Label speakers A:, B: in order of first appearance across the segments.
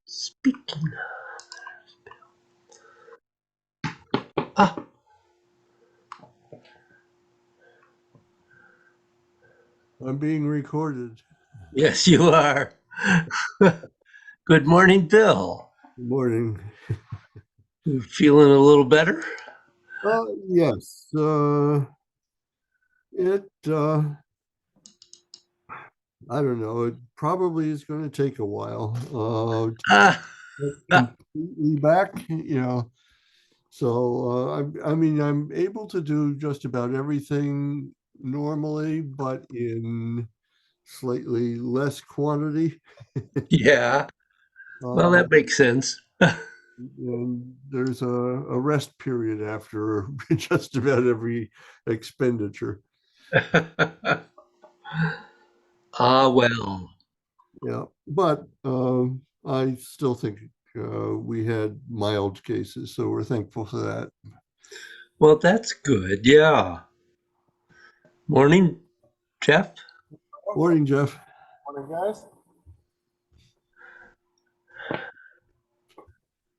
A: Speaking. Ah,
B: I'm being recorded.
A: yes, you are. Good morning, Bill.
B: Good morning.
A: You feeling a little better?
B: Yes, it, I don't know, it probably is going to take a while
A: Ah,
B: to get completely back. So, I mean, I'm able to do just about everything normally, but in slightly less quantity.
A: yeah. Well,
B: Uh,
A: that makes sense.
B: and there's a rest period after just about every expenditure.
A: Ah, well.
B: Yeah, but I still think we had mild cases, so we're thankful for that.
A: Well, that's good. Yeah. Morning, Jeff.
B: Morning, Jeff.
C: Morning, guys.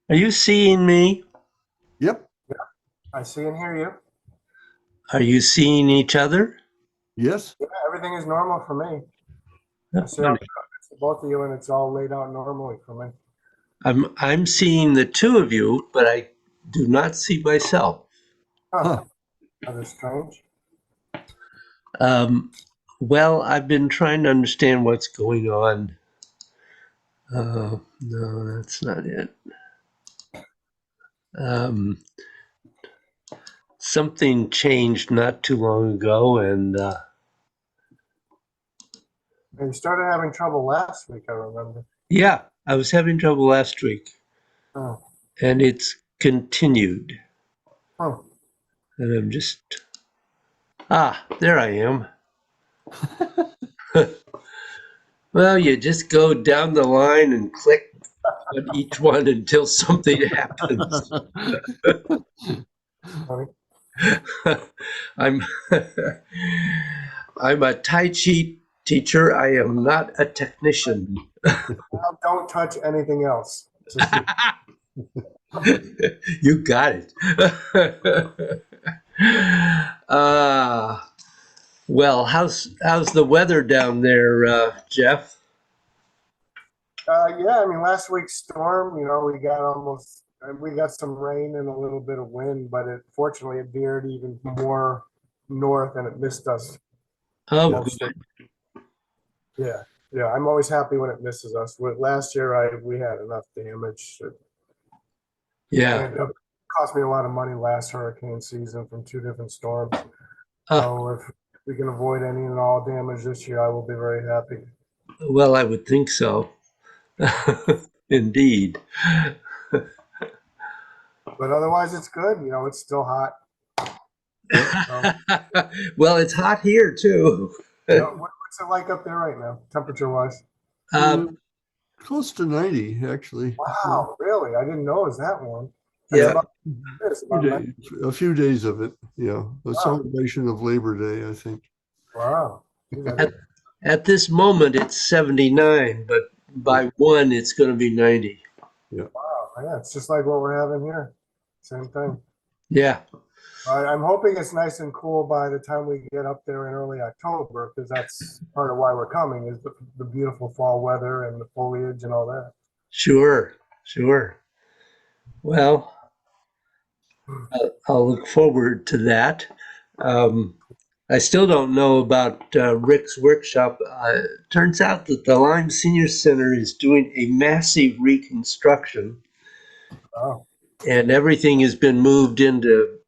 A: Are you seeing me?
B: Yep.
C: I see and hear you.
A: Are you seeing each other?
B: Yes.
C: Yeah, everything is normal for me. I
A: That's
C: see
A: funny.
C: both of you, and it's all laid out normally for me.
A: I'm seeing the two of you, but I do not see myself.
C: Huh.
B: Huh.
C: That is strange.
A: Well, I've been trying to understand what's going on. No, that's not it. Um, Something changed not too long ago, and
C: And you started having trouble last week, I remember.
A: yeah, I was having trouble last week,
C: Oh.
A: and it's continued.
C: Huh.
A: And I'm just there I am. Well, you just go down the line and click on each one until something happens.
C: Funny.
A: I'm I'm a Tai Chi teacher. I am not a technician.
C: Now don't touch anything else. Just
A: You got it. uh, well, how's the weather down there, Jeff?
C: yeah, I mean, last week's storm, we got some rain and a little bit of wind, but fortunately it veered even more north and it missed us
A: Oh,
C: mostly. Yeah, yeah. I'm always happy when it misses us. Last year, we had enough damage.
A: yeah.
C: It cost me a lot of money last hurricane season from two different storms.
A: Uh,
C: So if we can avoid any and all damage this year, I will be very happy.
A: well, I would think so. Indeed.
C: But otherwise, it's good. It's still hot. So,
A: Well, it's hot here too.
C: what's it like up there right now, temperature-wise?
A: Um,
B: Close to 90, actually.
C: Wow, really? I didn't know it was that warm. That's
A: yeah.
C: about this. About 90.
B: A few days of it. Yeah. A
C: Wow.
B: celebration of Labor Day, I think.
C: Wow.
A: At this moment, it's 79, but by 1, it's going to be 90.
B: Yeah.
C: Wow. Yeah, it's just like what we're having here. Same thing.
A: Yeah.
C: I'm hoping it's nice and cool by the time we get up there in early October, because that's part of why we're coming is the beautiful fall weather and the foliage and all that.
A: Sure. Well, I'll look forward to that. I still don't know about Rick's workshop. Turns out that the Lyme Senior Center is doing a massive reconstruction,
C: Oh,
A: and everything has been moved into,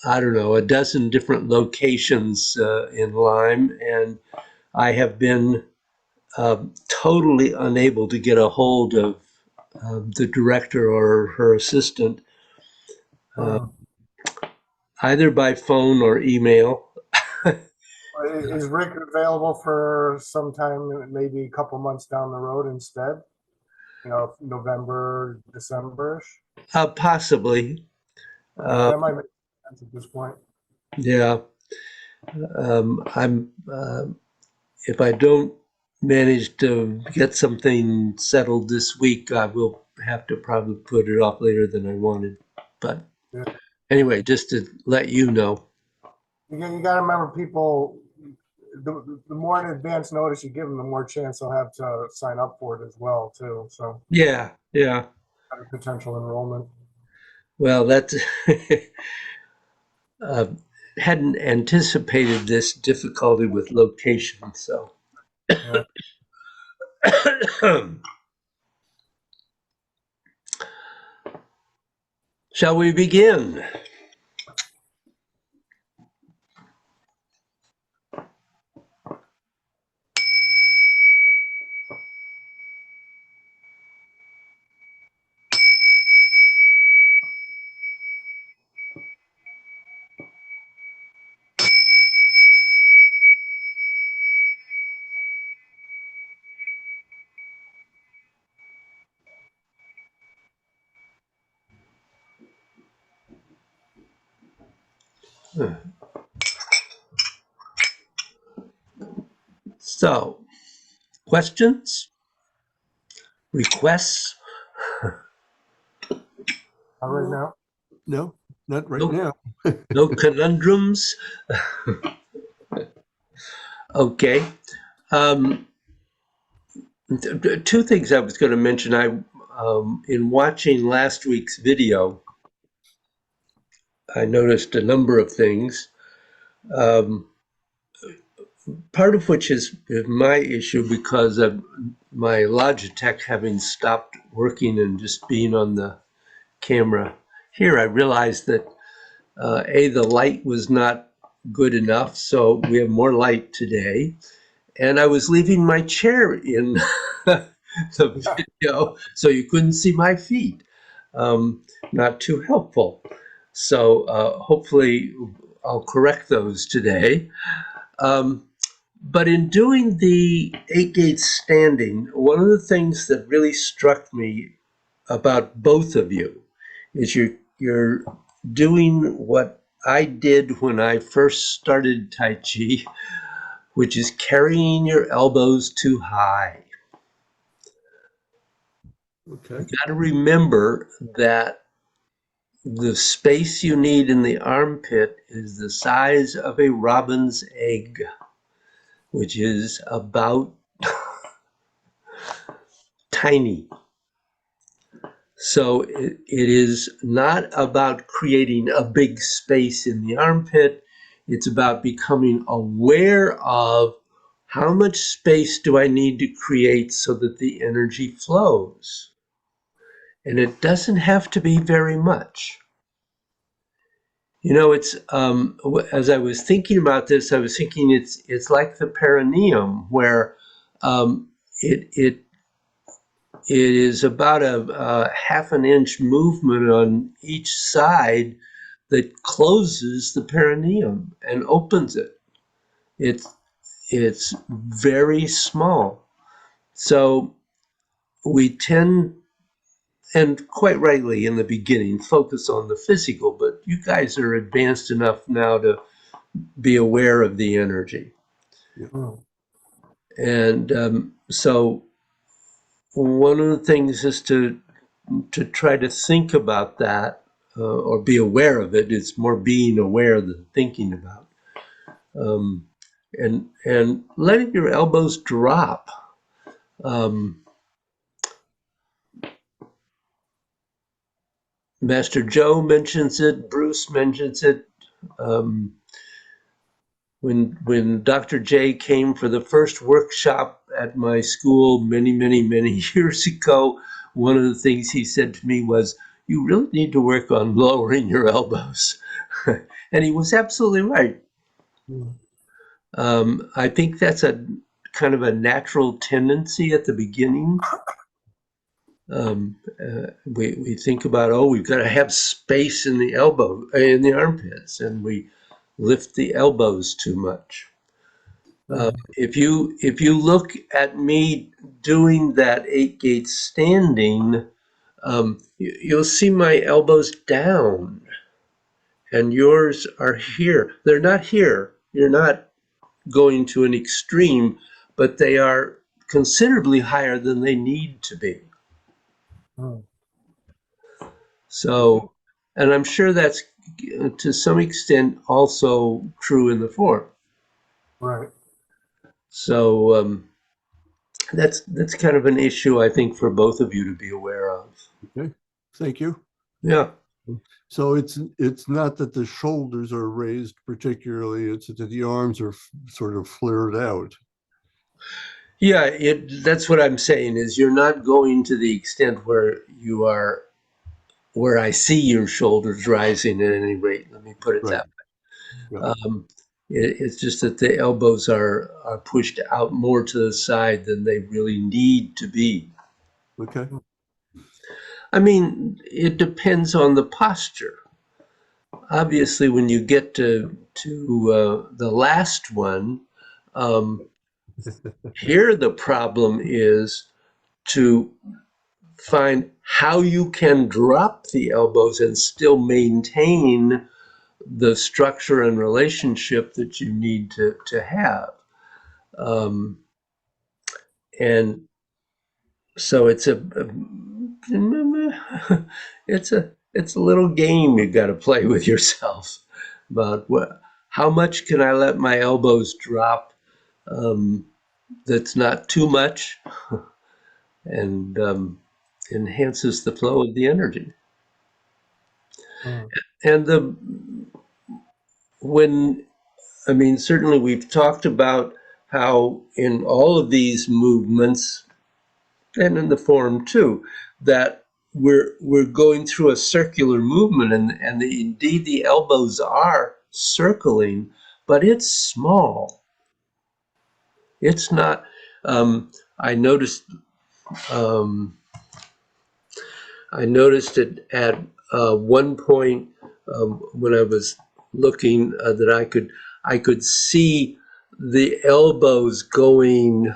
A: I don't know, a dozen different locations in Lyme, and I have been totally unable to get a hold of the director or her assistant,
C: hmm.
A: either by phone or email.
C: Is Rick available for sometime, maybe a couple months down the road instead? November, December-ish?
A: Possibly.
C: That might make sense at this point.
A: Yeah. If I don't manage to get something settled this week, I will have to probably put it off later than I wanted. But
C: Yeah.
A: anyway, just to let you know.
C: You got to remember, people, the more in advance notice you give them, the more chance they'll have to sign up for it as well, too. So,
A: Yeah, yeah.
C: potential enrollment.
A: Well, that's uh, hadn't anticipated this difficulty with location, so.
C: Yeah.
A: Shall we begin? So, questions, requests?
C: All right now.
B: No, not right
A: No,
B: now.
A: no conundrums? Okay. Um, two things I was going to mention. In watching last week's video, I noticed a number of things. Part of which is my issue because of my Logitech having stopped working and just being on the camera here. I realized that the light was not good enough, so we have more light today. And I was leaving my chair in the video, so you couldn't see my feet. Not too helpful. So hopefully I'll correct those today. But in doing the 8-gate standing, one of the things that really struck me about both of you is you're doing what I did when I first started Tai Chi, which is carrying your elbows too high.
B: Okay.
A: You got to remember that the space you need in the armpit is the size of a robin's egg, which is about tiny. So it is not about creating a big space in the armpit. It's about becoming aware of how much space do I need to create so that the energy flows. And it doesn't have to be very much. You know, it's as I was thinking about this, I was thinking it's like the perineum, where um, it is about a half an inch movement on each side that closes the perineum and opens it. It's very small. So we tend, and quite rightly in the beginning, focus on the physical, but you guys are advanced enough now to be aware of the energy.
C: Mm.
A: And so one of the things is to try to think about that or be aware of it. It's more being aware than thinking about. And letting your elbows drop. Master Joe mentions it. Bruce mentions it. Um, when Dr. J came for the first workshop at my school many years ago, one of the things he said to me was, "You really need to work on lowering your elbows." And he was absolutely right.
C: Mm.
A: I think that's a kind of a natural tendency at the beginning. We think about, oh, we've got to have space in the in the armpits, and we lift the elbows too much. If you look at me doing that 8-gate standing, you'll see my elbows down, and yours are here. They're not here. you're not going to an extreme, but they are considerably higher than they need to be.
C: Hmm.
A: So, and I'm sure that's to some extent also true in the form.
C: Right.
A: So that's kind of an issue I think for both of you to be aware of.
B: Okay, thank you.
A: Yeah.
B: So it's not that the shoulders are raised particularly, it's that the arms are sort of flared out.
A: Yeah, that's what I'm saying is you're not going to the extent where you are, where I see your shoulders rising at any rate. Let me put it
B: Right.
A: that
B: Yeah.
A: way. It's just that the elbows are pushed out more to the side than they really need to be.
B: Okay.
A: I mean, it depends on the posture. Obviously, when you get to the last one, um, here the problem is to find how you can drop the elbows and still maintain the structure and relationship that you need to have. Um, and so it's a little game you got to play with yourself about how much can I let my elbows drop that's not too much and enhances the flow of the energy.
C: Hmm.
A: And when I mean, certainly we've talked about how in all of these movements and in the form too, that we're going through a circular movement and indeed the elbows are circling, but it's small. It's not I noticed um, it at one point when I was looking that I could see the elbows going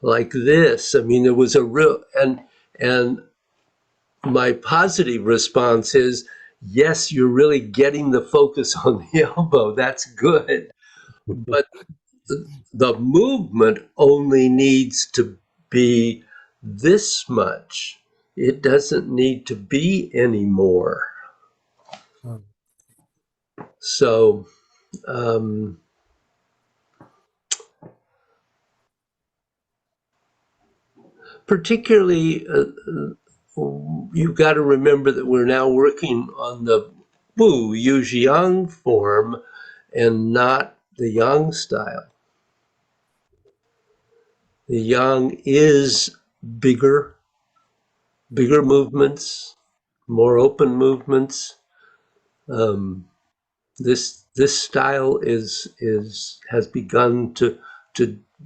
A: like this. I mean, there was a real and my positive response is yes, you're really getting the focus on the elbow. That's good, but the movement only needs to be this much. It doesn't need to be any more.
C: Hmm.
A: So, um, particularly, you've got to remember that we're now working on the Wu Yu Xiang form and not the Yang style. The Yang is bigger, bigger movements, more open movements. Um, this style has begun to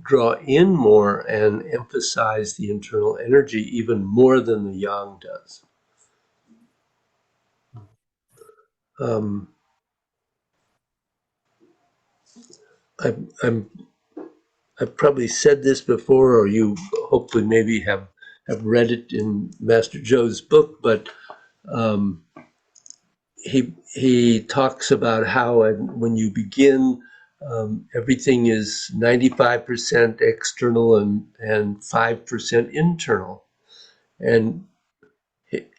A: draw in more and emphasize the internal energy even more than the Yang does. Um, I'm I've probably said this before, or you hopefully maybe have read it in Master Joe's book, but um, he talks about how when you begin, everything is 95% external and 5% internal. And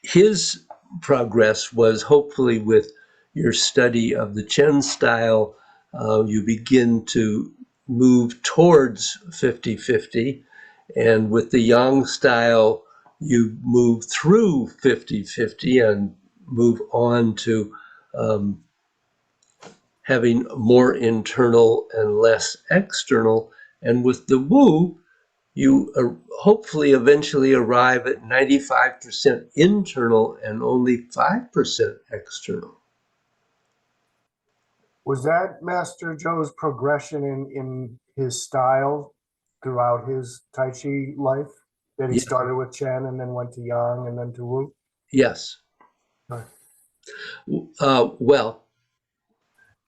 A: his progress was hopefully with your study of the Chen style, you begin to move towards 50-50. And with the Yang style, you move through 50-50 and move on to um, having more internal and less external. And with the Wu, you hopefully eventually arrive at 95% internal and only 5% external.
C: Was that Master Joe's progression in his style throughout his Tai Chi life? That he
A: Yeah.
C: started with Chen and then went to Yang and then to Wu?
A: Yes.
C: Right.
A: Well,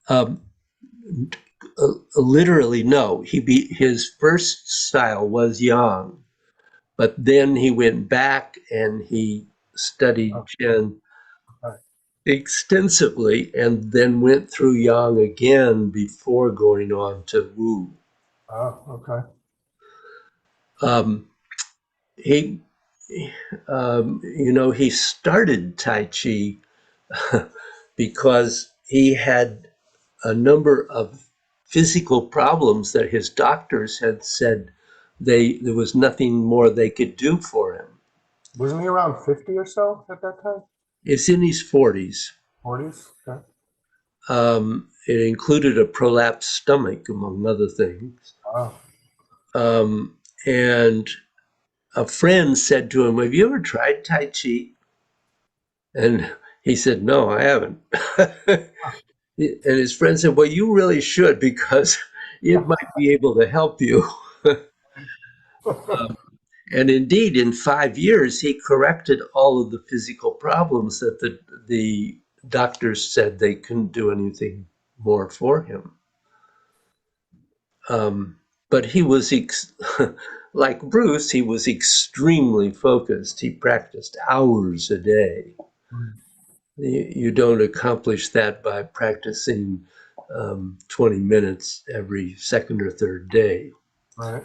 A: um, literally, no. His first style was Yang, but then he went back and he studied
C: Oh,
A: Chen.
C: right.
A: extensively and then went through Yang again before going on to Wu.
C: Oh, okay.
A: Um, he, he started Tai Chi because he had a number of physical problems that his doctors had said there was nothing more they could do for him.
C: Wasn't he around 50 or so at that time?
A: It's in his 40s.
C: 40s? Okay.
A: It included a prolapsed stomach, among other things.
C: Wow.
A: And a friend said to him, "Have you ever tried Tai Chi?" And he said, "No, I haven't." And his friend said, "Well, you really should because it might be able to help you." And indeed, in 5 years, he corrected all of the physical problems that the doctors said they couldn't do anything more for him. But he was, like Bruce, he was extremely focused. He practiced hours a day. You don't accomplish that by practicing 20 minutes every second or third day.
C: Right.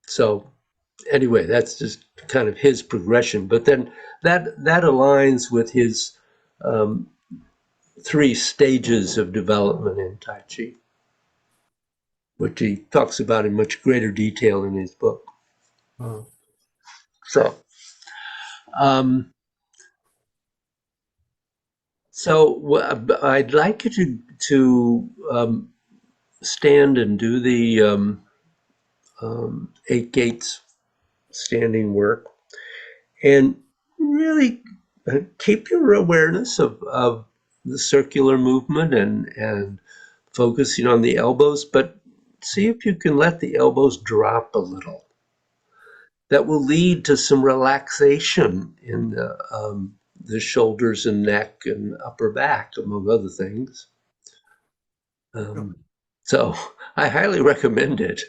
A: So anyway, that's just kind of his progression. But then that aligns with his um, 3 stages of development in Tai Chi, which he talks about in much greater detail in his book.
C: Mm.
A: So, um, I'd like you to stand and do the 8 gates standing work, and really keep your awareness of the circular movement and focusing on the elbows, but see if you can let the elbows drop a little. That will lead to some relaxation in the shoulders and neck and upper back, among other things. So I highly recommend it.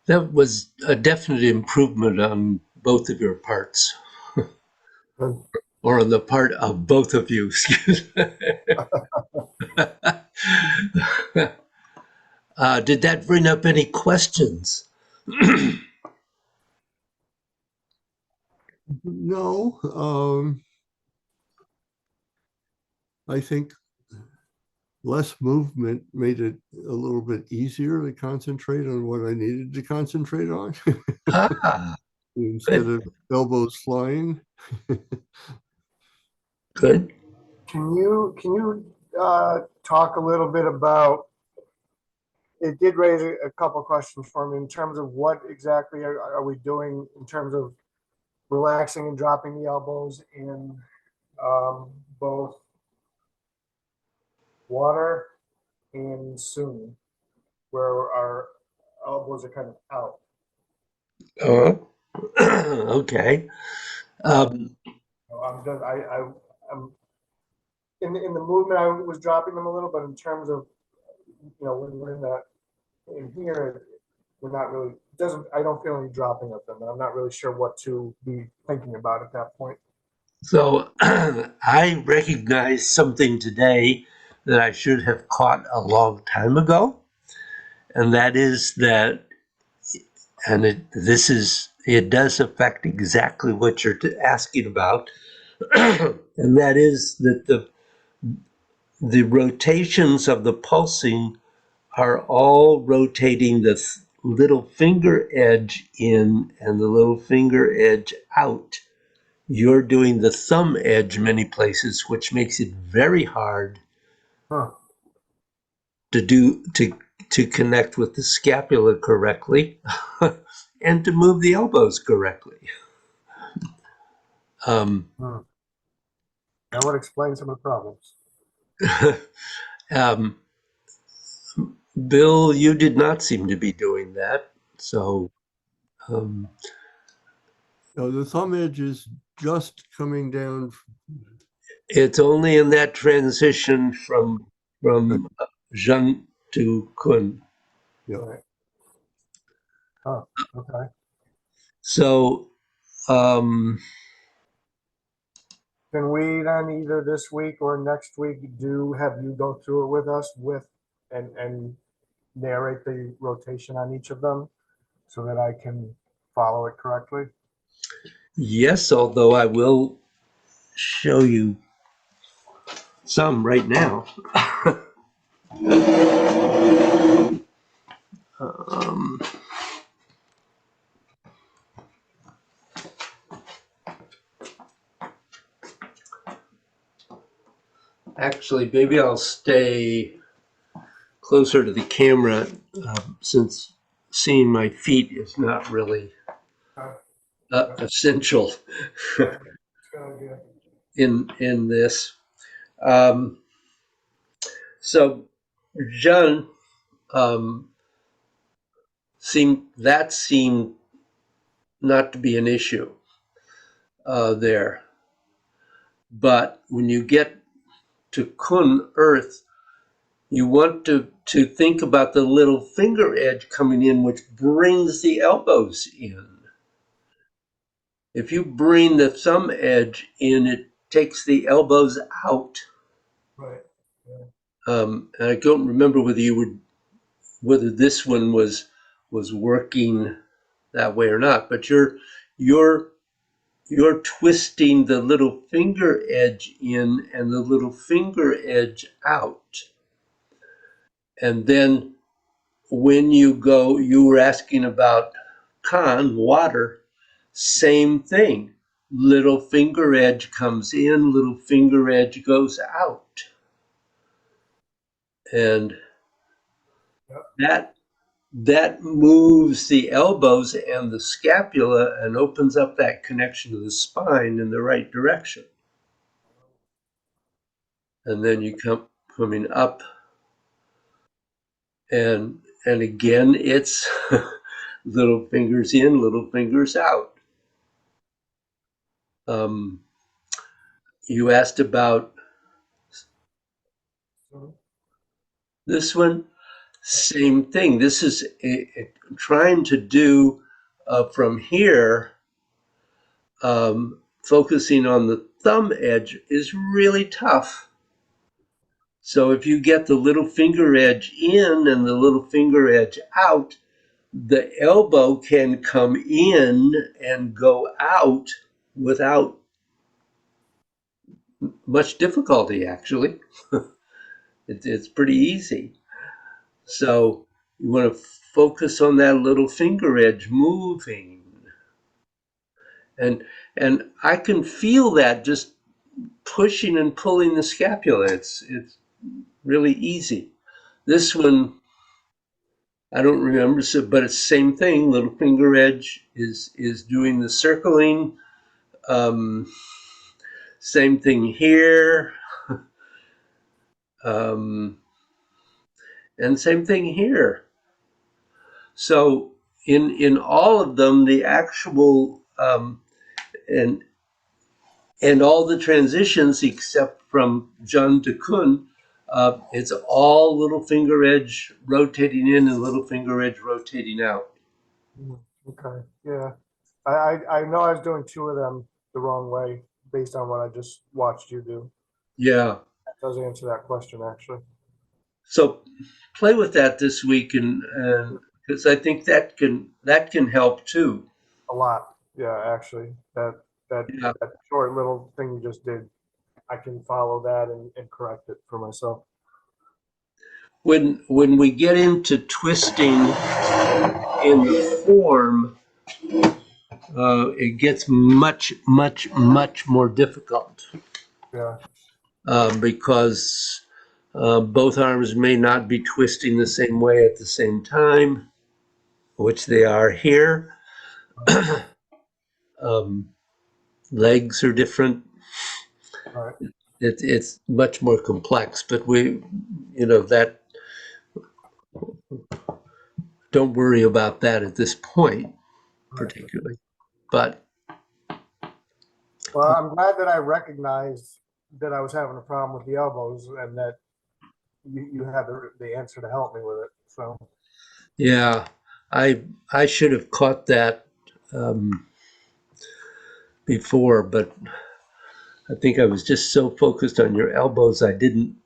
A: That was a definite improvement on both of your parts,
C: Good.
A: or on the part of both of you. Excuse me. Did that bring up any questions?
B: No, I think less movement made it a little bit easier to concentrate on what I needed to concentrate on
A: Ah,
B: instead
A: good,
B: of elbows flying.
A: good.
C: Can you talk a little bit about, it did raise a couple questions for me in terms of what exactly are we doing in terms of relaxing and dropping the elbows in both water and soon, where our elbows are kind of out.
A: Uh, okay. Um,
C: I'm just, I'm in the movement. I was dropping them a little, but in terms of, when we're in here, we're not really, doesn't, I don't feel any dropping of them. And I'm not really sure what to be thinking about at that point.
A: so I recognized something today that I should have caught a long time ago, and that is that, and it does affect exactly what you're asking about, and that is that the rotations of the pulsing are all rotating the little finger edge in and the little finger edge out. You're doing the thumb edge many places, which makes it very hard
C: Huh.
A: to connect with the scapula correctly and to move the elbows correctly. Um,
C: Hmm. That would explain some of the problems.
A: um, Bill, you did not seem to be doing that, so um,
B: The thumb edge is just coming down.
A: it's only in that transition from Zheng to Kun.
B: Yeah.
C: Right. Oh, okay.
A: So um,
C: Can we then either this week or next week have you go through it with us and narrate the rotation on each of them so that I can follow it correctly?
A: yes, although I will show you some right now. um, Actually, maybe I'll stay closer to the camera since seeing my feet is not really
C: Uh,
A: essential
C: it's gonna be-
A: in this. Um, so John seemed not to be an issue there, but when you get to Kun Earth, you want to think about the little finger edge coming in, which brings the elbows in. If you bring the thumb edge in, it takes the elbows out.
C: Right.
A: And I don't remember whether this one was working that way or not. But you're you're twisting the little finger edge in and the little finger edge out. And then when you were asking about water, same thing. Little finger edge comes in, little finger edge goes out. And
C: Yep.
A: that moves the elbows and the scapula and opens up that connection to the spine in the right direction. And then you come coming up, and again it's little fingers in, little fingers out. Um, you asked about
C: So,
A: this one. Same thing. This is trying to do from here, focusing on the thumb edge is really tough. So if you get the little finger edge in and the little finger edge out, the elbow can come in and go out without much difficulty, actually. It's pretty easy. So you want to focus on that little finger edge moving. And and I can feel that just pushing and pulling the scapula. It's really easy. This one I don't remember, so, but it's the same thing. Little finger edge is doing the circling. Um, Same thing here, um, and same thing here. So in all of them, the actual and and all the transitions except from Jun to Kun, it's all little finger edge rotating in and little finger edge rotating out.
C: Okay, yeah. I know I was doing two of them the wrong way based on what I just watched you do.
A: Yeah.
C: That does answer that question, actually.
A: So play with that this week, and because I think that can help too.
C: A lot. Yeah, actually. That
A: Yeah.
C: that short little thing you just did, I can follow that and correct it for myself.
A: When we get into twisting in the form, it gets much more difficult
C: Yeah.
A: because both arms may not be twisting the same way at the same time, which they are here. um, Legs are different.
C: All right.
A: It's much more complex, but that don't worry about that at this point,
C: All right.
A: particularly. But
C: Well, I'm glad that I recognized that I was having a problem with the elbows and that you had the answer to help me with it. So,
A: yeah, I should have caught that um, before, but I think I was just so focused on your elbows, I didn't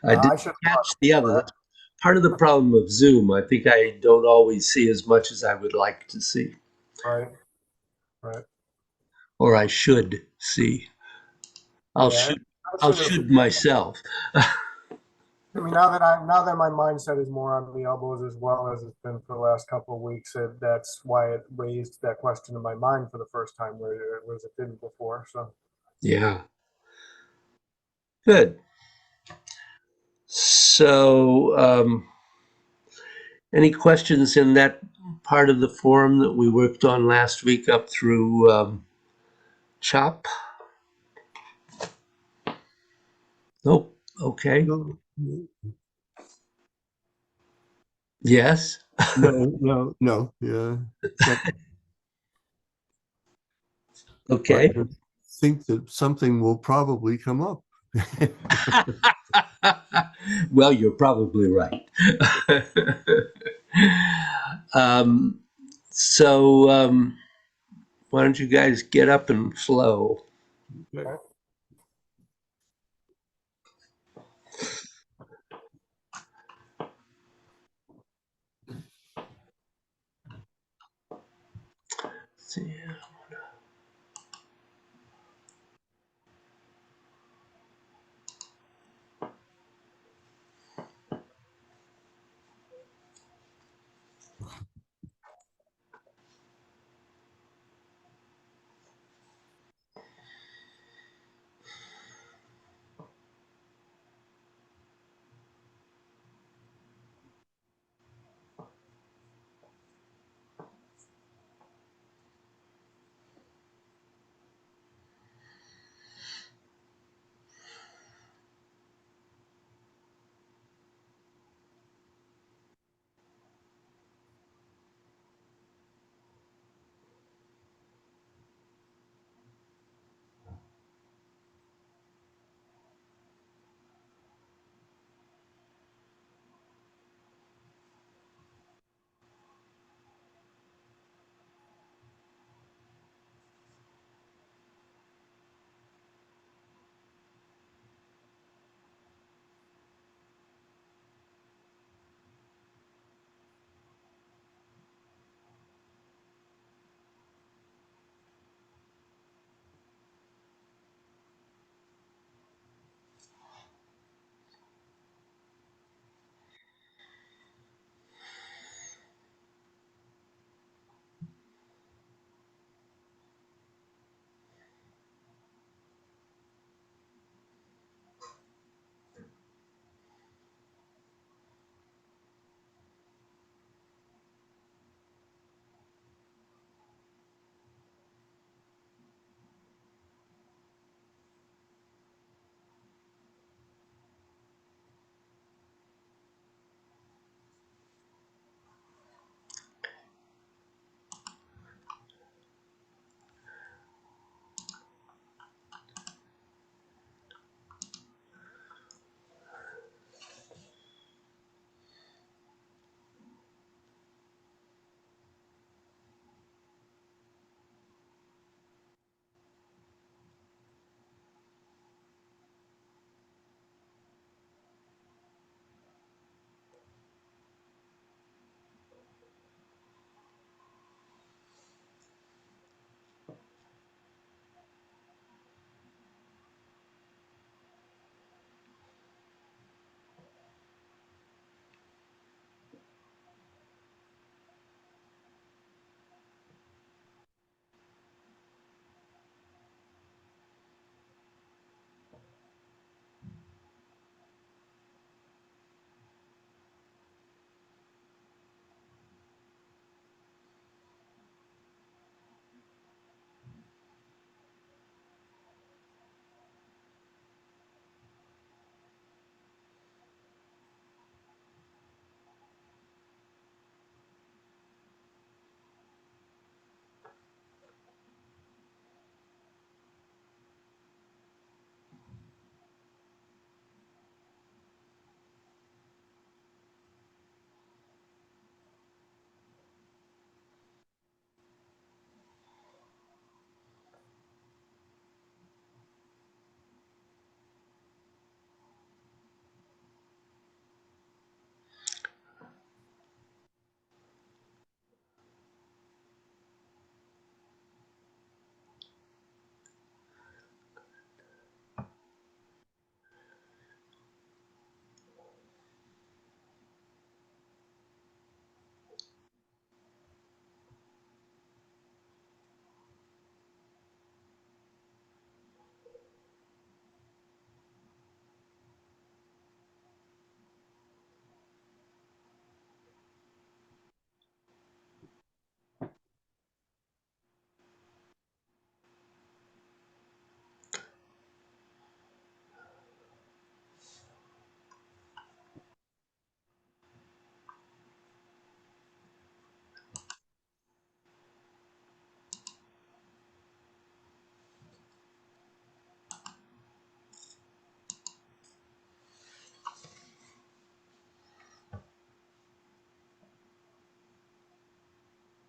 A: I
C: I
A: didn't
C: should have
A: catch
C: caught
A: the other.
C: before
A: That's part of the problem of Zoom. I think I don't always see as much as I would like to see,
C: that. Right. Right.
A: or I should see. I'll
C: Yeah.
A: shoot.
C: I
A: I'll
C: should have.
A: shoot myself.
C: I mean, now that my mindset is more on the elbows as well as it's been for the last couple of weeks, that's why it raised that question in my mind for the first time where it didn't before. So,
A: Yeah, good. So, any questions in that part of the forum that we worked on last week up through CHOP? Nope. Okay.
B: No,
A: Yes.
B: no. Yeah. But
A: Okay.
B: I think that something will probably come up.
A: Well, you're probably right. um, so, why don't you guys get up and flow?
B: Okay.
A: See.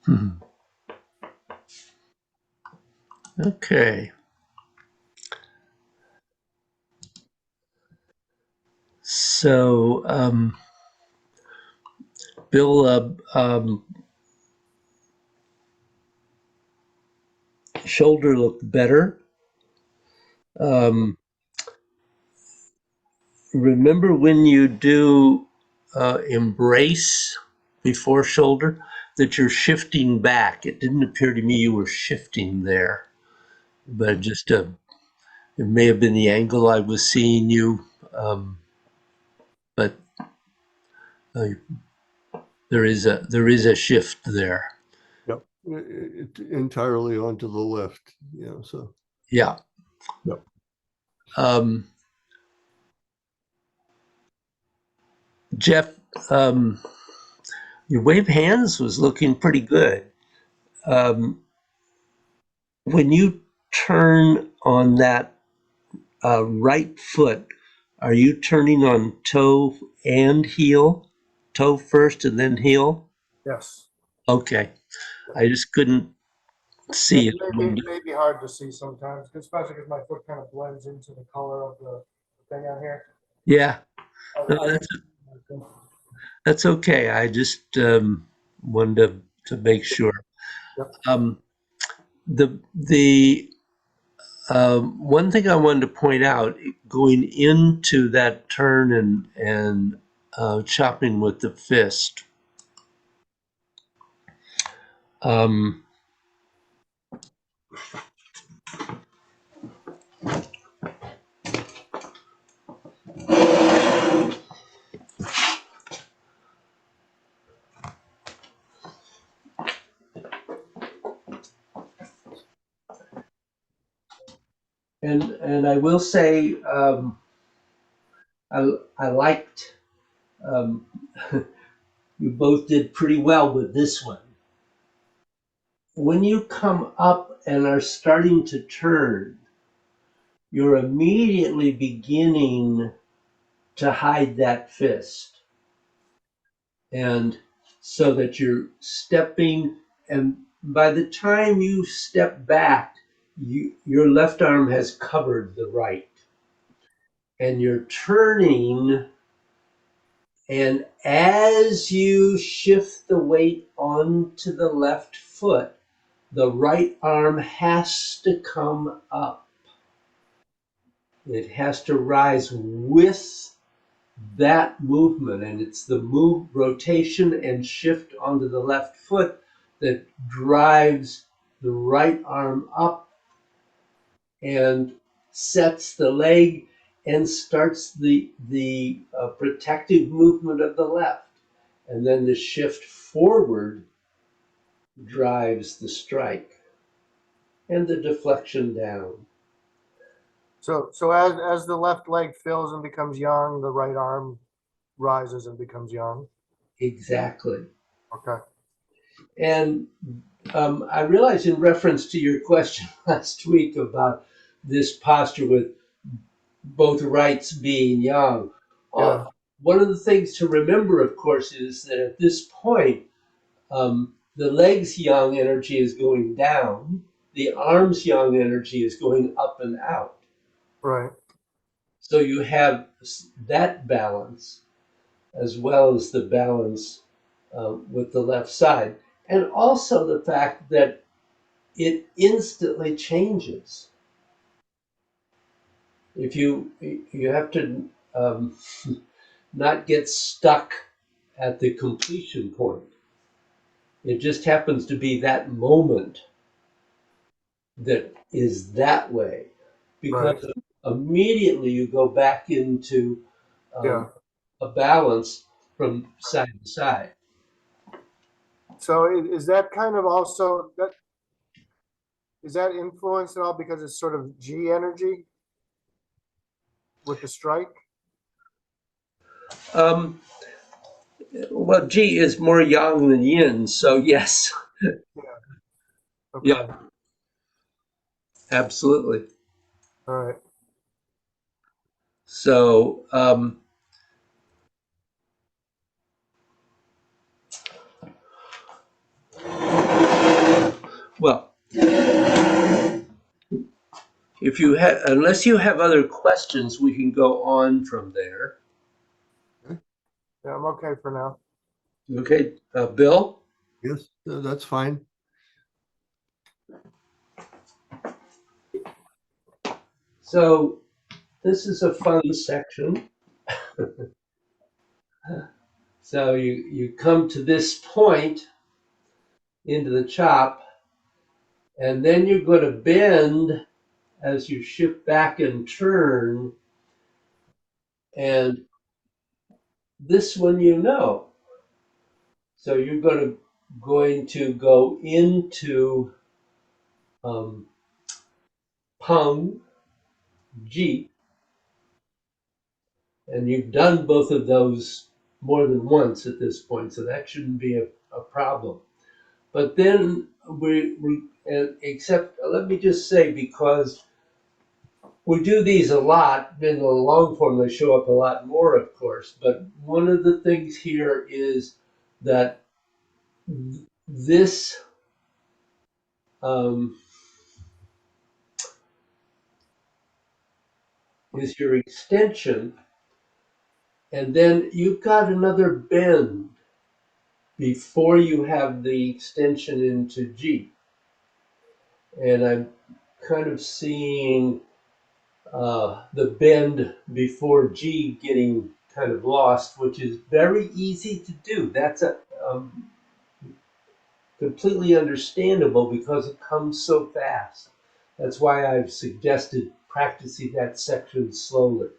A: Hmm. Okay. So, Bill, shoulder looked better. Um, remember when you do embrace before shoulder that you're shifting back? It didn't appear to me you were shifting there, but just it may have been the angle I was seeing you, but uh, there is a shift there.
B: Yep. Entirely onto the left. Yeah. So.
A: Yeah.
B: Yep.
A: Um, Jeff, um, your wave hands was looking pretty good. Um, when you turn on that right foot, are you turning on toe and heel? Toe first and then heel?
C: Yes.
A: Okay. I just couldn't
C: Yeah,
A: see it.
C: it may be hard to see sometimes, especially because my foot kind of blends into the color of the thing on here.
A: Yeah, no,
C: I
A: that's okay. I just wanted to make sure.
C: Yep.
A: Um, the one thing I wanted to point out going into that turn and chopping with the fist. Um, and I will say I liked um, you both did pretty well with this one. When you come up and are starting to turn, you're immediately beginning to hide that fist. And so that you're stepping, and by the time you step back, your left arm has covered the right. And you're turning, and as you shift the weight onto the left foot, the right arm has to come up. It has to rise with that movement, and it's the rotation and shift onto the left foot that drives the right arm up and sets the leg and starts the protective movement of the left, and then the shift forward drives the strike and the deflection down.
C: so as the left leg fills and becomes yang, the right arm rises and becomes yang.
A: Exactly.
C: Okay.
A: And I realize in reference to your question last week about this posture with both rights being yang, uh,
C: Yeah.
A: one of the things to remember, of course, is that at this point, the legs yang energy is going down, the arms yang energy is going up and out.
C: Right.
A: So you have that balance as well as the balance with the left side. And also the fact that it instantly changes. If you have to not get stuck at the completion point. It just happens to be that moment that is that way,
C: Right.
A: because immediately you go back into
C: Yeah.
A: a balance from side to side.
C: So is that kind of also that is that influenced at all because it's sort of G energy with the strike?
A: Um, well, G is more yang than yin, so yes,
C: Yeah. Okay.
A: yeah, absolutely.
C: All right.
A: So if you have, unless you have other questions, we can go on from there.
C: Yeah, I'm okay for now.
A: Okay, Bill?
B: Yes, that's fine.
A: So this is a fun section. So you come to this point into the chop, and then you're going to bend as you shift back and turn. And this one you know. So you're going to go into Pung G, and you've done both of those more than once at this point, so that shouldn't be a problem. But then except let me just say, because we do these a lot in the long form, they show up a lot more, of course. But one of the things here is that this um, is your extension, and then you've got another bend before you have the extension into G. And I'm kind of seeing the bend before G getting kind of lost, which is very easy to do. That's completely understandable because it comes so fast. That's why I've suggested practicing that section slowly.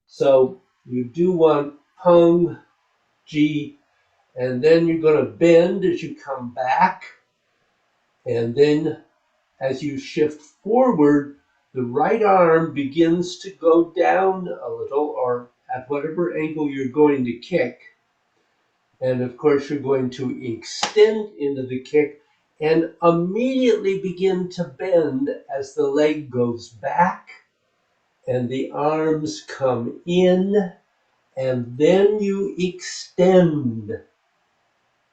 A: So you do want Pung, G, and then you're going to bend as you come back. And then as you shift forward, the right arm begins to go down a little, or at whatever angle you're going to kick. And of course, you're going to extend into the kick and immediately begin to bend as the leg goes back and the arms come in, and then you extend.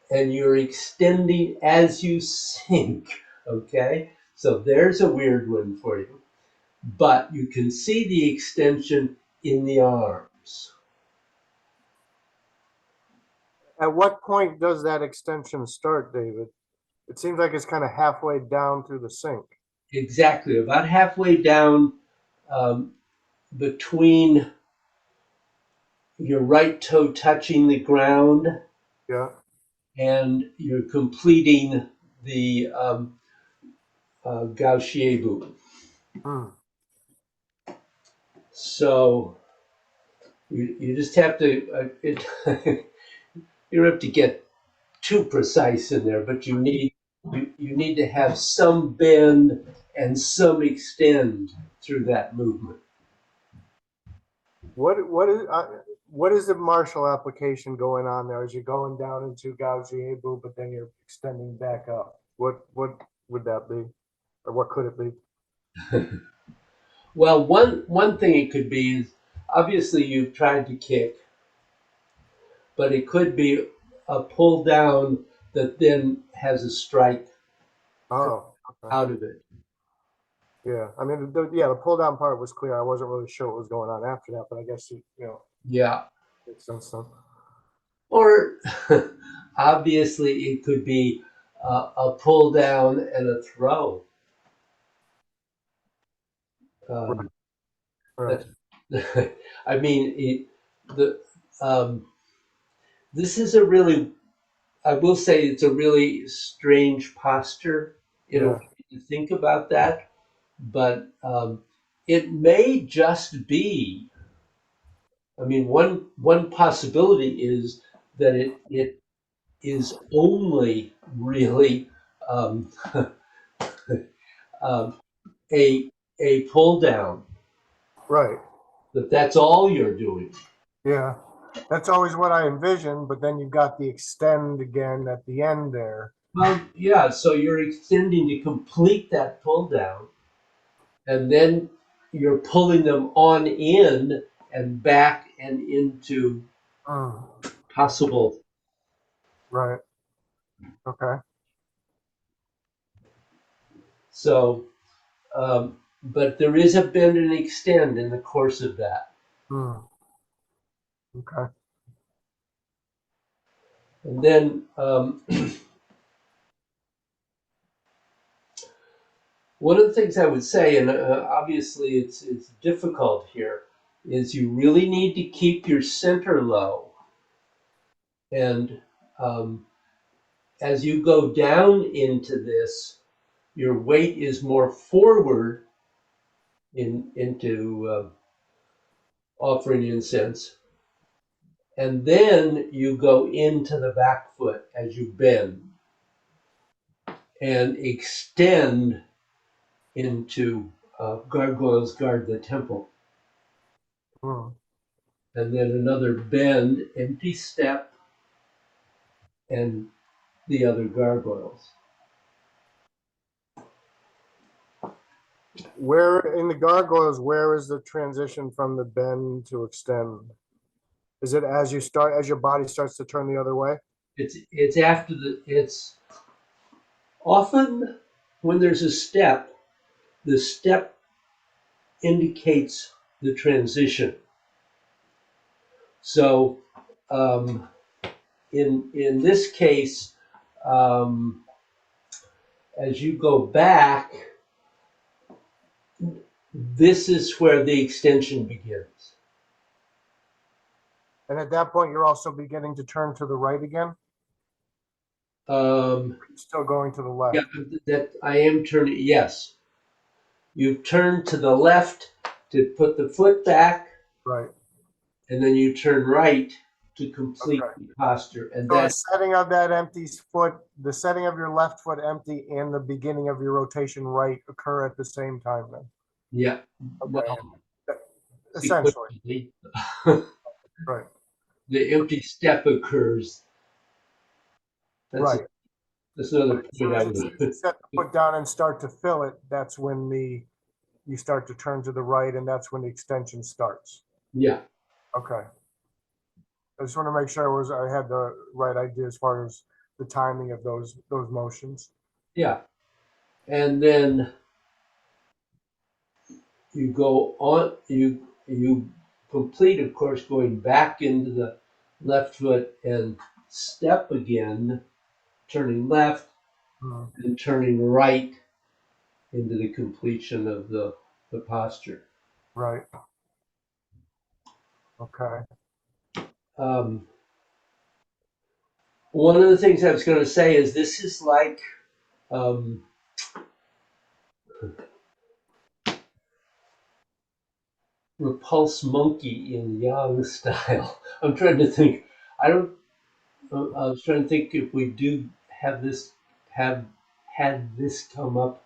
A: And you're extending as you sink, okay? So there's a weird one for you. But you can see the extension in the arms.
C: At what point does that extension start, David? It seems like it's kind of halfway down through the sink.
A: Exactly, about halfway down between your right toe touching the ground
C: Yeah.
A: and you're completing the Gauchiebu.
C: Hmm.
A: So you just have to, you don't have to get too precise in there, but you need to have some bend and some extend through that movement.
C: What is the martial application going on there as you're going down into Gauchiebu, but then you're extending back up? What would that be, or what could it be?
A: Well, one thing it could be is obviously you've tried to kick, but it could be a pull down that then has a strike
C: Oh, okay.
A: out of it.
C: Yeah. I mean, the pull down part was clear. I wasn't really sure what was going on after that, but I guess
A: Yeah.
C: makes sense then.
A: Or obviously it could be a pull down and a throw. Um,
C: Right.
A: I mean, um, this is a really, I will say it's a really strange posture in a
C: Yeah.
A: way to think about that, but it may just be, I mean, one possibility is that it is only really um, um, a pull down,
C: Right.
A: that that's all you're doing.
C: Yeah. That's always what I envisioned, but then you've got the extend again at the end there.
A: Well, yeah, so you're extending to complete that pull down, and then you're pulling them on in and back and into
C: Mm,
A: possible.
C: right. Okay.
A: So, um, but there is a bend and extend in the course of that.
C: Hmm. Okay.
A: And then one of the things I would say, and obviously it's difficult here, is you really need to keep your center low. And um, as you go down into this, your weight is more forward into offering incense. And then you go into the back foot as you bend and extend into gargoyles guard the temple.
C: Hmm.
A: And then another bend, empty step, and the other gargoyles.
C: Where in the gargoyles, where is the transition from the bend to extend? Is it as you start, as your body starts to turn the other way?
A: It's after it's often when there's a step, the step indicates the transition. So um, in this case, um, as you go back, this is where the extension begins.
C: And at that point, you're also beginning to turn to the right again?
A: Um,
C: Still going to the left?
A: yeah, that I am turning. Yes, you turn to the left to put the foot back,
C: Right.
A: and then you turn right to complete
C: Okay.
A: the posture. And
C: So the
A: that,
C: setting of that empty foot, the setting of your left foot empty and the beginning of your rotation right occur at the same time then?
A: yeah,
C: Okay.
A: well,
C: Essentially,
A: sequentially,
C: right,
A: the empty step occurs. That's
C: right.
A: that's another
C: But
A: point I
C: as soon as you
A: would.
C: set the foot down and start to fill it, that's when you start to turn to the right and that's when the extension starts.
A: Yeah,
C: Okay. I just want to make sure I had the right idea as far as the timing of those motions.
A: yeah, and then you go on. You complete, of course, going back into the left foot and step again, turning left
C: Hmm.
A: and turning right into the completion of the posture.
C: Right. Okay.
A: Um, one of the things I was going to say is this is like um, repulse monkey in Yang style. I'm trying to think. I don't. I was trying to think if we do have had this come up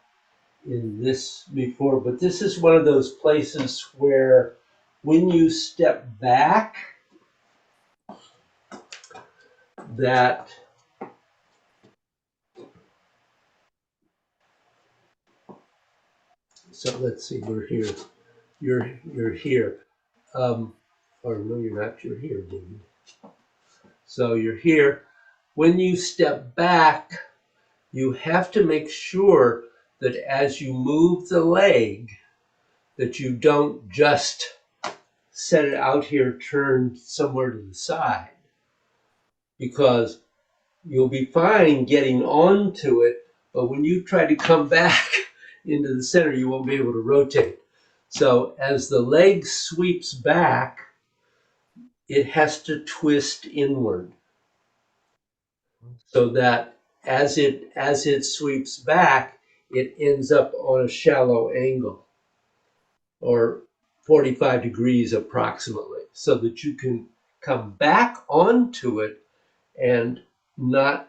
A: in this before, but this is one of those places where when you step back, that so let's see, we're here. You're here. Um, or no, you're not. You're here, David. So you're here. When you step back, you have to make sure that as you move the leg, that you don't just set it out here turned somewhere to the side, because you'll be fine getting onto it, but when you try to come back into the center, you won't be able to rotate. So as the leg sweeps back, it has to twist inward so that as it sweeps back, it ends up on a shallow angle or 45 degrees approximately, so that you can come back onto it and not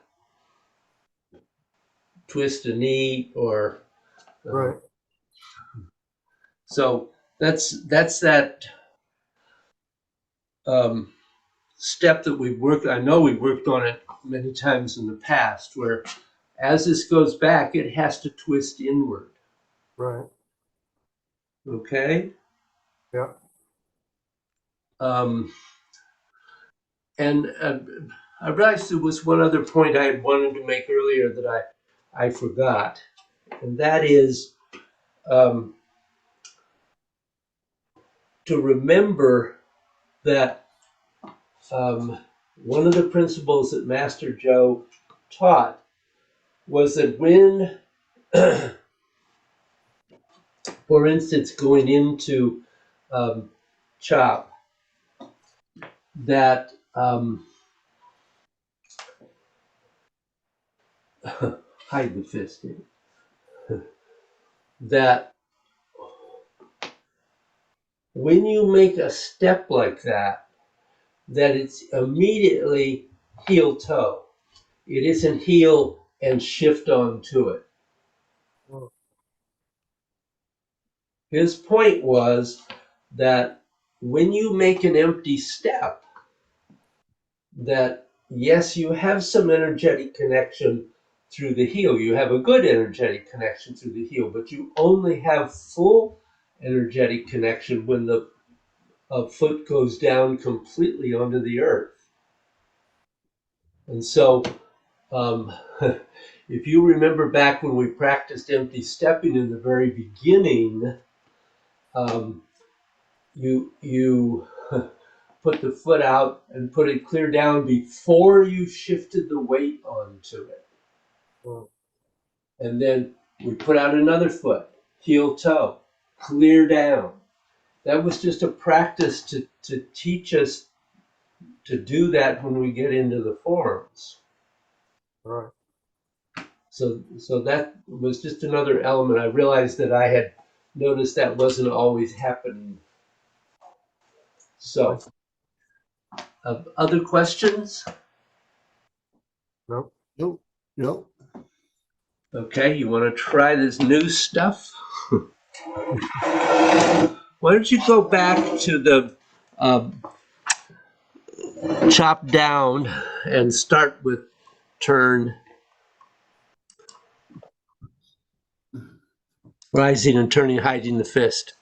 A: twist a knee or
C: Right.
A: so that's that um, step that we've worked. I know we've worked on it many times in the past, where as this goes back, it has to twist inward.
C: Right.
A: Okay.
C: Yeah.
A: Um, and I realized there was one other point I had wanted to make earlier that I forgot, and that is um, to remember that one of the principles that Master Joe taught was that when, for instance, going into chop, that hide the fist, that when you make a step like that, that it's immediately heel toe. It isn't heel and shift onto it.
C: Mm.
A: His point was that when you make an empty step, that yes, you have some energetic connection through the heel. You have a good energetic connection through the heel, but you only have full energetic connection when the foot goes down completely onto the earth. And so, um, if you remember back when we practiced empty stepping in the very beginning, um, you put the foot out and put it clear down before you shifted the weight onto it.
C: Mm.
A: And then we put out another foot, heel toe, clear down. That was just a practice to teach us to do that when we get into the forms.
C: Right.
A: So that was just another element. I realized that I had noticed that wasn't always happening. So, other questions?
C: Nope.
B: Nope, nope.
A: Okay, you want to try this new stuff? Why don't you go back to the chop down and start with turn, rising and turning, hiding the fist.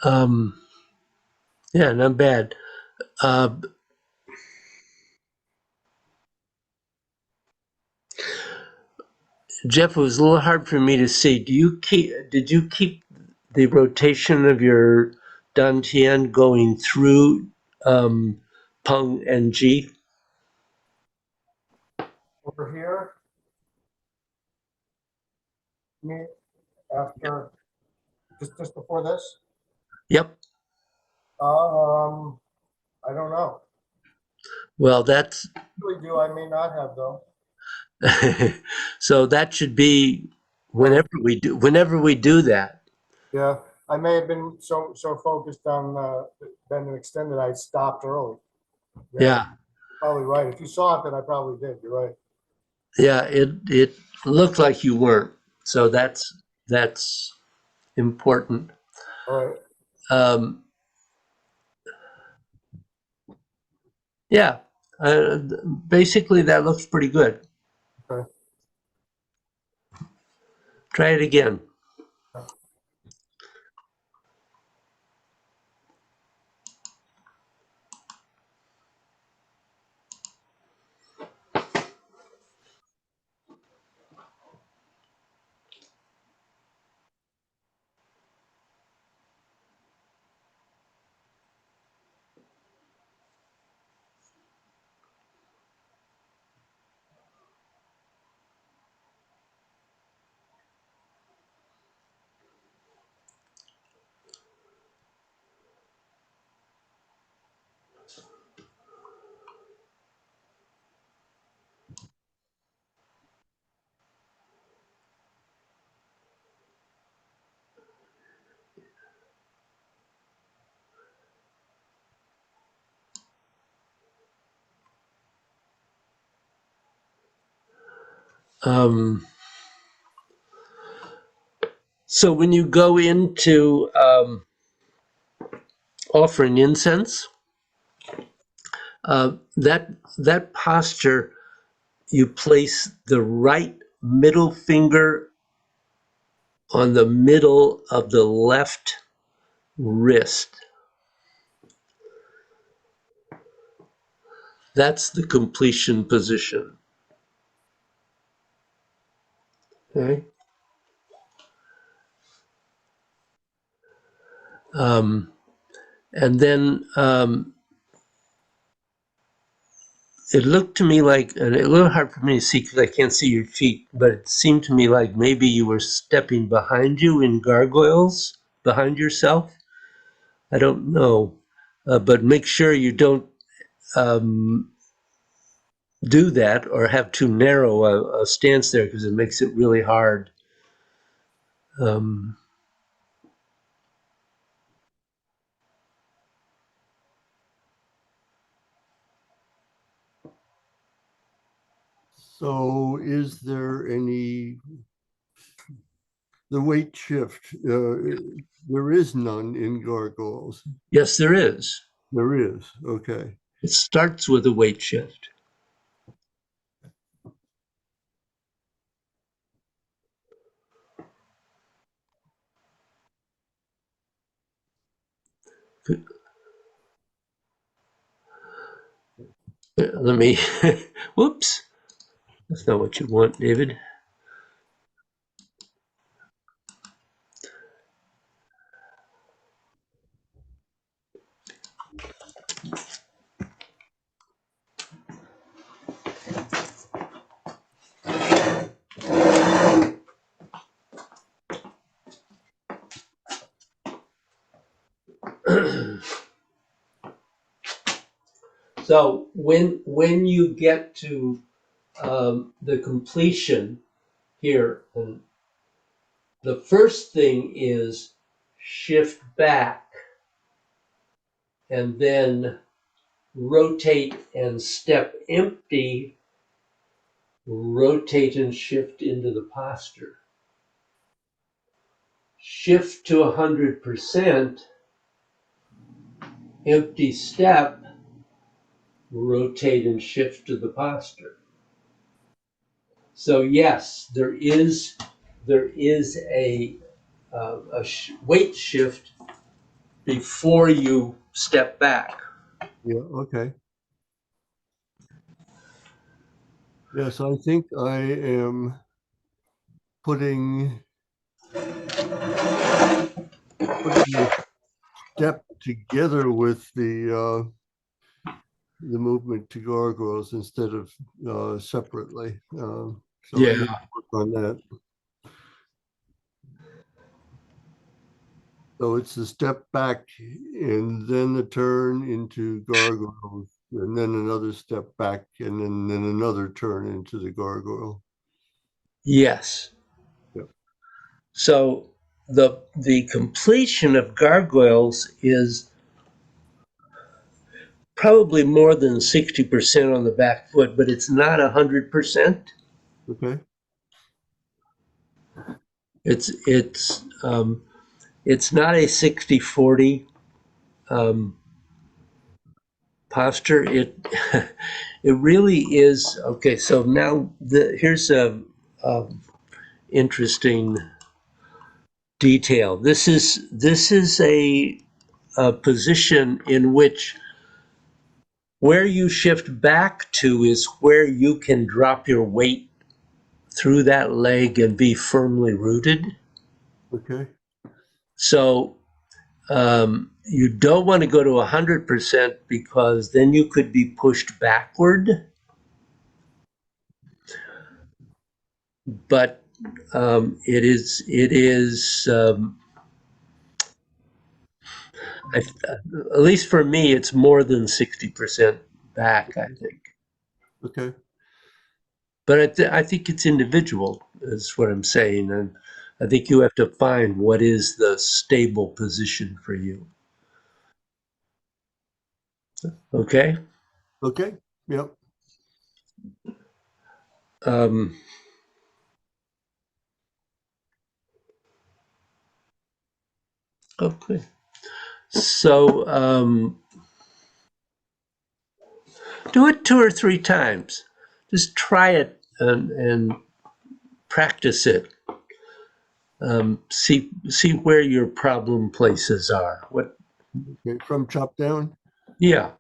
A: Um, yeah, not bad. Uh, Jeff, it was a little hard for me to see. Did you keep the rotation of your dantian going through Peng and Ji?
C: Over here, me after just before this.
A: Yep.
C: I don't know.
A: Well, that's
C: We do. I may not have though.
A: so that should be whenever we do that.
C: Yeah, I may have been so focused on bend and extended, I stopped early. Yeah,
A: Yeah.
C: probably right. If you saw it, then I probably did. You're right.
A: Yeah, it looked like you weren't. So that's important.
C: All right.
A: Um, yeah, basically that looks pretty good.
C: Okay.
A: Try it again. So when you go into offering incense, that posture, you place the right middle finger on the middle of the left wrist. That's the completion position. Okay. And then it looked to me like, and it's a little hard for me to see because I can't see your feet, but it seemed to me like maybe you were stepping behind you in gargoyles, behind yourself. I don't know, but make sure you don't do that or have too narrow a stance there because it makes it really hard.
B: So is there any, the weight shift, there is none in gargoyles.
A: Yes, there is.
B: There is, okay.
A: It starts with a weight shift. Let me, whoops, that's not what you want, David. So when you get to the completion here, and the first thing is shift back and then rotate and step empty, rotate and shift into the posture. Shift to 100%, empty step, rotate and shift to the posture. So yes, there is a weight shift before you step back.
B: Yeah, okay. Yes, I think I am putting the step together with the movement to gargoyles instead of separately. So I
A: Yeah.
B: need to work on that. So it's the step back and then the turn into gargoyles, and then another step back, and then another turn into the gargoyle.
A: Yes.
B: Yep.
A: So the completion of gargoyles is probably more than 60% on the back foot, but it's not 100%.
B: Okay.
A: It's not a 60-40 posture. It really is. Okay, so now here's a interesting detail. This is a position in which where you shift back to is where you can drop your weight through that leg and be firmly rooted.
B: Okay.
A: So you don't want to go to 100% because then you could be pushed backward. But it is At least for me, it's more than 60% back, I think.
B: Okay.
A: But I think it's individual, is what I'm saying. And I think you have to find what is the stable position for you. Okay?
B: Okay. Yep.
A: Um, okay. So do it 2 or 3 times. Just try it and practice it. See where your problem places are. What?
B: Okay. From chop down.
A: Yeah.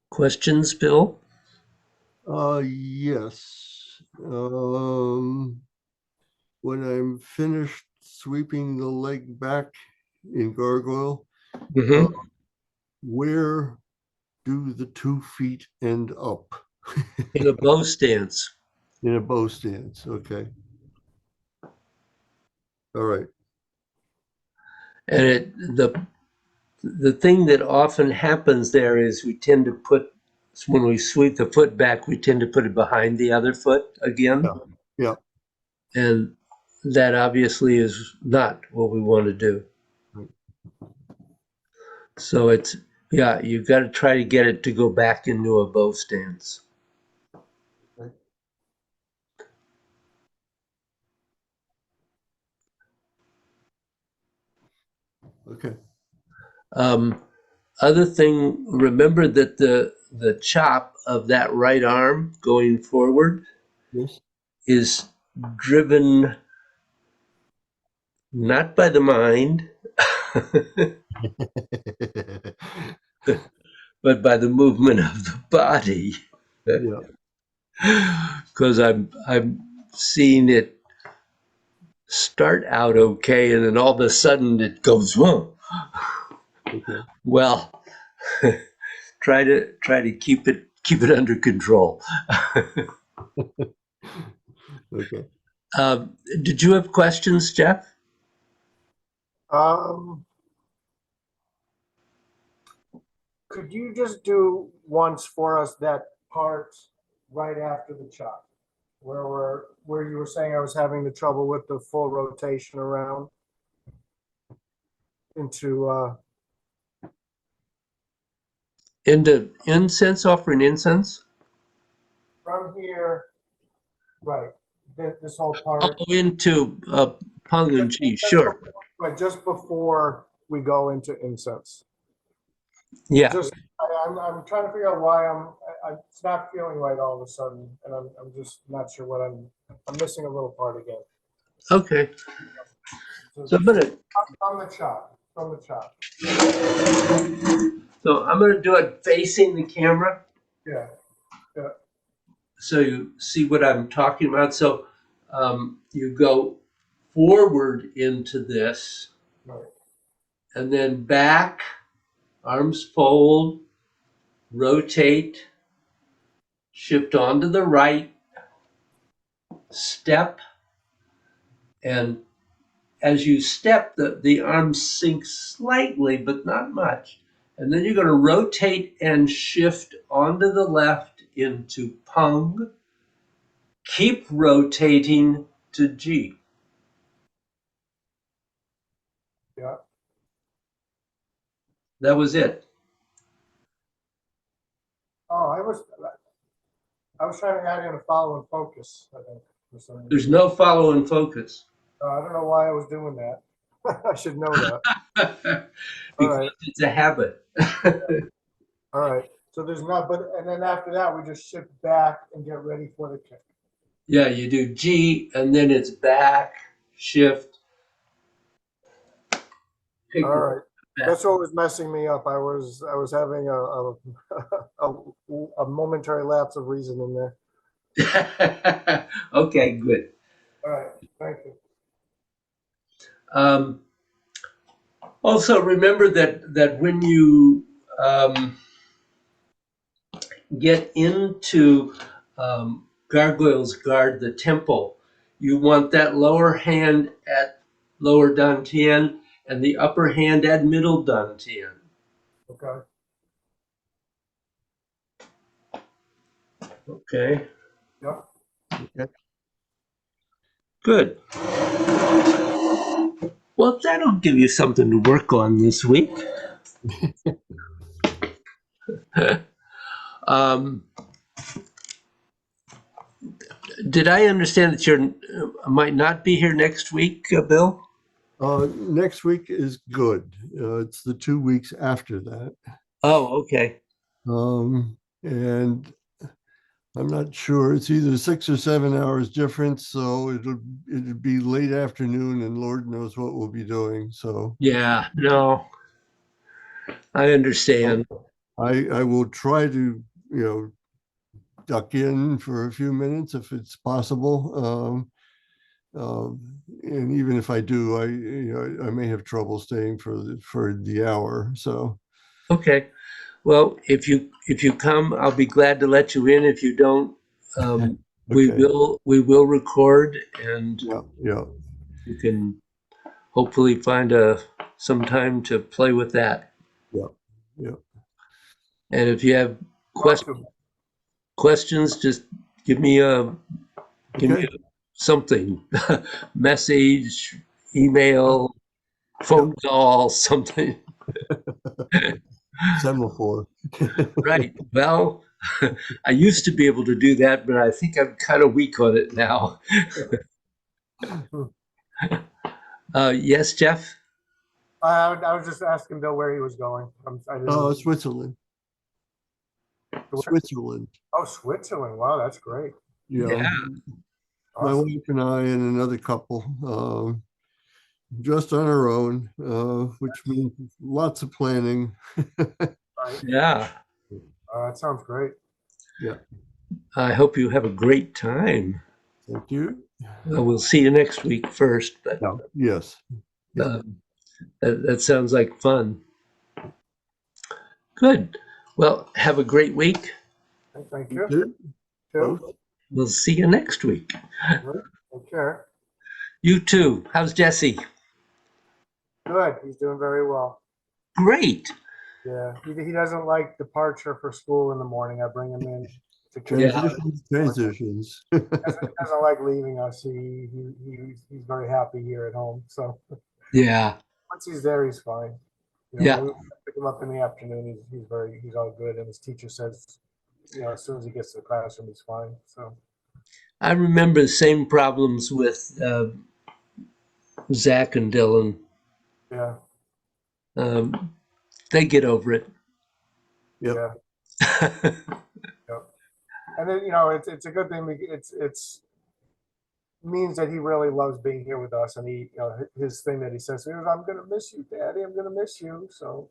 A: Questions, Bill?
B: Yes. When I'm finished sweeping the leg back in gargoyle, uh,
A: Mm-hmm.
B: where do the 2 feet end up?
A: In a bow stance.
B: In a bow stance. Okay. All right.
A: And the thing that often happens there is we tend to put, when we sweep the foot back, we tend to put it behind the other foot again.
B: Yeah. Yeah.
A: And that obviously is not what we want to do.
B: Right.
A: So yeah, you've got to try to get it to go back into a bow stance.
B: Right. Okay.
A: Um, Other thing, remember that the chop of that right arm going forward
B: Yes.
A: is driven not by the mind, but by the movement of the body.
B: Yeah.
A: Because I'm seeing it start out okay, and then all of a sudden it goes, whoa.
B: Okay.
A: Well, try to keep it under control.
B: Okay.
A: Did you have questions, Jeff?
C: Um, could you just do once for us that part right after the chop, where you were saying I was having the trouble with the full rotation around into
A: Into incense, offering incense?
C: from here, right? this whole
A: Oh,
C: part.
A: into Pung and Chi, sure.
C: But just before we go into incense.
A: Yeah,
C: Just, I'm trying to figure out why it's not feeling right all of a sudden, and I'm just not sure what I'm missing a little part again.
A: okay.
C: So,
A: So I'm gonna
C: from the chop, from the chop.
A: do it facing the camera
C: Yeah, yeah,
A: so you see what I'm talking about. So you go forward into this
C: right.
A: and then back, arms fold, rotate, shift onto the right, step, and as you step, the arms sink slightly, but not much. And then you're going to rotate and shift onto the left into Pung. Keep rotating to G.
C: Yeah.
A: That was it.
C: Oh, I was trying to add in a follow and focus, I think, for some
A: There's
C: reason.
A: no follow and focus.
C: I don't know why I was doing that. I should know that. All
A: Because
C: right,
A: it's a habit.
C: all right. So there's not, but, and then after that, we just shift back and get ready for the kick.
A: Yeah, you do G and then it's back, shift, pick
C: All right.
A: back.
C: That's what was messing me up. I was having a momentary lapse of reason in there.
A: Okay, good.
C: All right, thank you.
A: Um, Also, remember that when you get into Gargoyles Guard, the temple, you want that lower hand at lower dantian and the upper hand at middle dantian.
C: Okay.
A: Okay,
C: Yep.
B: Okay.
A: good. Well, that'll give you something to work on this week. um, did I understand that you might not be here next week, Bill?
B: Next week is good. It's the 2 weeks after that.
A: Oh, okay.
B: And I'm not sure. It's either 6 or 7 hours difference, so it'll be late afternoon, and Lord knows what we'll be doing. So
A: Yeah, no, I understand.
B: I will try to duck in for a few minutes if it's possible. And even if I do, I may have trouble staying for the hour. So
A: Okay. Well, if you come, I'll be glad to let you in. If you don't,
B: okay,
A: we will record, and
B: yeah, yeah,
A: you can hopefully find some time to play with that.
B: yeah, yeah.
A: And if you have
C: Going to.
A: questions, just give me
B: Okay,
A: something, message, email,
B: yeah.
A: phone call, something.
B: Semaphore.
A: Right. Well, I used to be able to do that, but I think I'm kind of weak on it now. Yes, Jeff?
C: I was just asking Bill where he was going. I didn't.
B: Switzerland. Switzerland.
C: Oh, Switzerland. Wow, that's great.
B: Yeah,
A: Yeah.
B: my
C: Awesome.
B: wife and I and another couple, just on our own, which means lots of planning.
C: Right.
A: Yeah.
C: That sounds great.
B: Yeah,
A: I hope you have a great time.
B: thank you.
A: We'll see you next week first, but
B: Yeah, yes. Yeah.
A: that sounds like fun. Good. Well, have a great week.
C: Thank
B: You
C: you.
B: too?
C: Too.
B: Both?
A: We'll see you next week.
C: Right. Take care.
A: You too. How's Jesse?
C: Good. He's doing very well.
A: Great.
C: Yeah. He doesn't like departure for school in the morning. I bring him in to kick
A: Yeah.
C: butt.
B: Transitions.
C: Doesn't like leaving us. He's very happy here at home. So
A: Yeah.
C: once he's there, he's fine.
A: Yeah.
C: When we pick him up in the afternoon, he's all good. And his teacher says, as soon as he gets to the classroom, he's fine. So
A: I remember the same problems with Zach and Dylan.
C: Yeah,
A: They get over it.
B: Yep.
C: yeah, yeah. And then, it's a good thing. It's means that he really loves being here with us. And his thing that he says is, "I'm gonna miss you, Daddy. I'm gonna miss you." So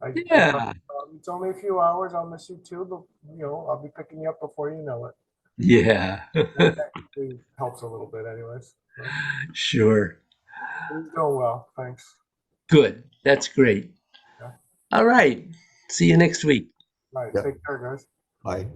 C: I tell
A: Yeah,
C: him, it's only a few hours. I'll miss you too, but I'll be picking you up before you know it.
A: yeah,
C: That actually helps a little bit, anyways. So,
A: sure.
C: he's doing well, thanks.
A: Good. That's great.
C: Yeah.
A: All right. See you next week.
C: All right,
B: Yep.
C: take care, guys.
B: Bye.